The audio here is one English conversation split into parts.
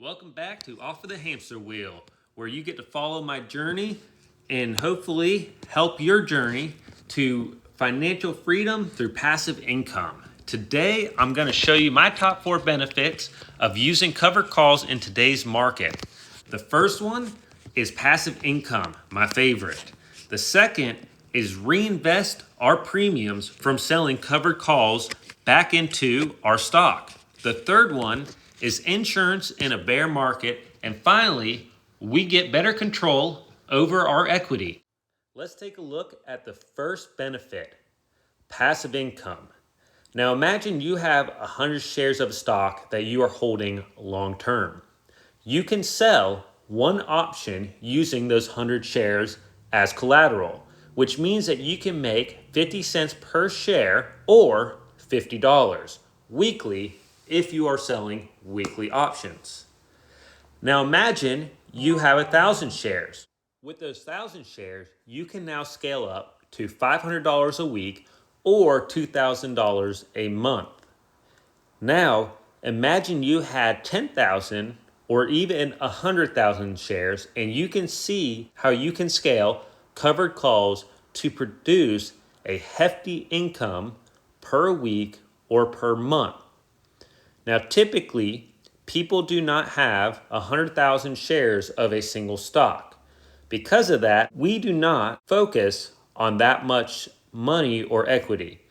Welcome back to Off of the Hamster Wheel, where you get to follow my journey and hopefully help your journey to financial freedom through passive income. Today, I'm going to show you my top 4 benefits of using covered calls in today's market. The first one is passive income, my favorite. The second is reinvest our premiums from selling covered calls back into our stock. The third one is insurance in a bear market. And finally, we get better control over our equity. Let's take a look at the first benefit, passive income. Now imagine you have 100 shares of stock that you are holding long term. You can sell one option using those 100 shares as collateral, which means that you can make 50 cents per share or $50 weekly if you are selling weekly options. Now imagine you have 1,000 shares. With those 1,000 shares, you can now scale up to $500 a week or $2,000 a month. Now imagine you had 10,000 or even 100,000 shares, and you can see how you can scale covered calls to produce a hefty income per week or per month. Now, typically, people do not have 100,000 shares of a single stock. Because of that, we do not focus on that much money or equity.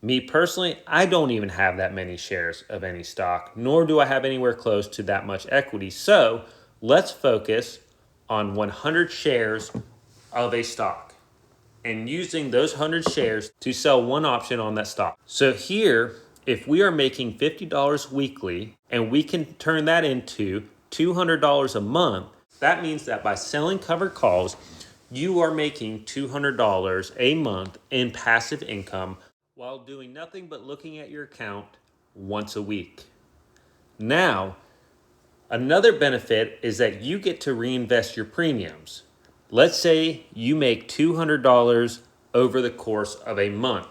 Me personally, I don't even have that many shares of any stock, nor do I have anywhere close to that much equity. So let's focus on 100 shares of a stock and using those 100 shares to sell one option on that stock. So here, if we are making $50 weekly and we can turn that into $200 a month, that means that by selling covered calls, you are making $200 a month in passive income while doing nothing but looking at your account once a week. Now, another benefit is that you get to reinvest your premiums. Let's say you make $200 over the course of a month,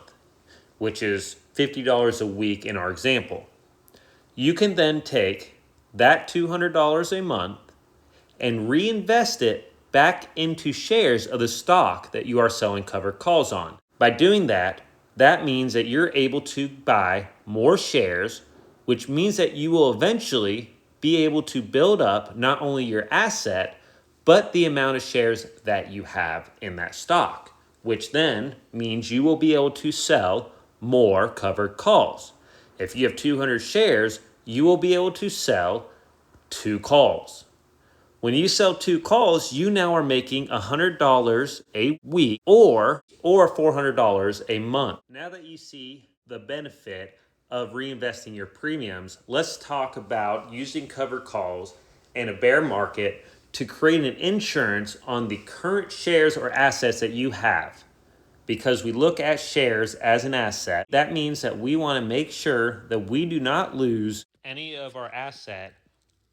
which is $50 a week in our example. You can then take that $200 a month and reinvest it back into shares of the stock that you are selling covered calls on. By doing that, that means that you're able to buy more shares, which means that you will eventually be able to build up not only your asset, but the amount of shares that you have in that stock, which then means you will be able to sell more covered calls. If you have 200 shares, you will be able to sell 2 calls. When you sell 2 calls, you now are making $100 a week or $400 a month. Now that you see the benefit of reinvesting your premiums, let's talk about using covered calls in a bear market to create an insurance on the current shares or assets that you have. Because we look at shares as an asset, that means that we want to make sure that we do not lose any of our asset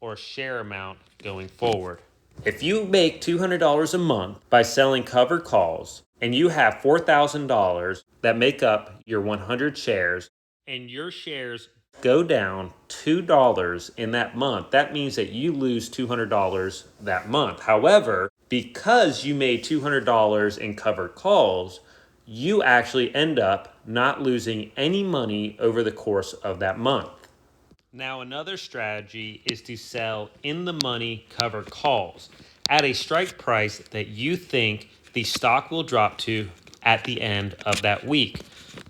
or share amount going forward. If you make $200 a month by selling covered calls and you have $4,000 that make up your 100 shares and your shares go down $2 in that month, that means that you lose $200 that month. However, because you made $200 in covered calls, you actually end up not losing any money over the course of that month. Now, another strategy is to sell in the money covered calls at a strike price that you think the stock will drop to at the end of that week.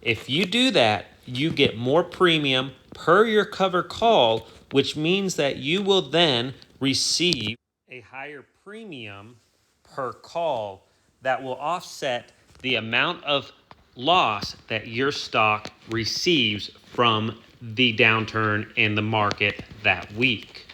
If you do that, you get more premium per your covered call, which means that you will then receive a higher premium per call that will offset the amount of loss that your stock receives from the downturn in the market that week.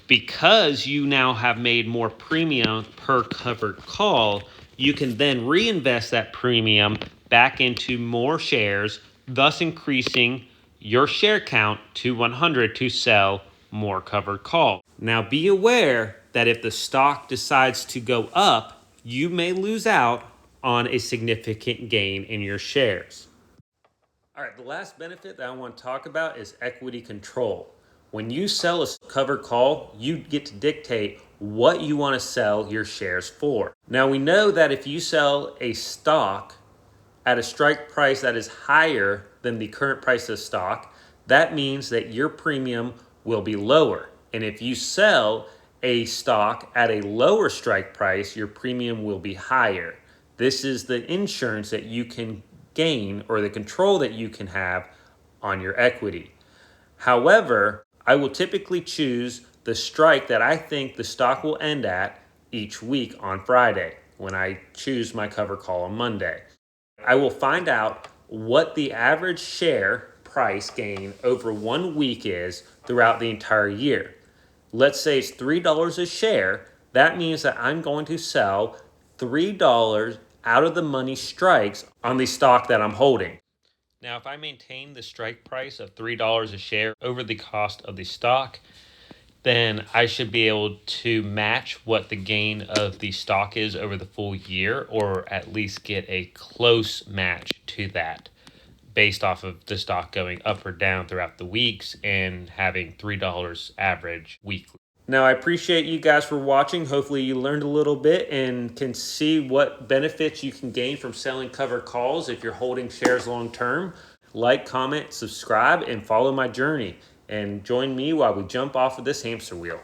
Because you now have made more premium per covered call, you can then reinvest that premium back into more shares, thus increasing your share count to 100 to sell more covered call. Now be aware that if the stock decides to go up, you may lose out on a significant gain in your shares. All right, the last benefit that I want to talk about is equity control. When you sell a covered call, you get to dictate what you want to sell your shares for. Now we know that if you sell a stock at a strike price that is higher than the current price of stock, that means that your premium will be lower. And if you sell a stock at a lower strike price, your premium will be higher. This is the insurance that you can gain, or the control that you can have on your equity. However, I will typically choose the strike that I think the stock will end at each week on Friday when I choose my cover call on Monday. I will find out what the average share price gain over 1 week is throughout the entire year. Let's say it's $3 a share. That means that I'm going to sell $3 out of the money strikes on the stock that I'm holding. Now, if I maintain the strike price of $3 a share over the cost of the stock, then I should be able to match what the gain of the stock is over the full year, or at least get a close match to that based off of the stock going up or down throughout the weeks and having $3 average weekly. Now, I appreciate you guys for watching. Hopefully you learned a little bit and can see what benefits you can gain from selling covered calls if you're holding shares long term. Like, comment, subscribe, and follow my journey. And join me while we jump off of this hamster wheel.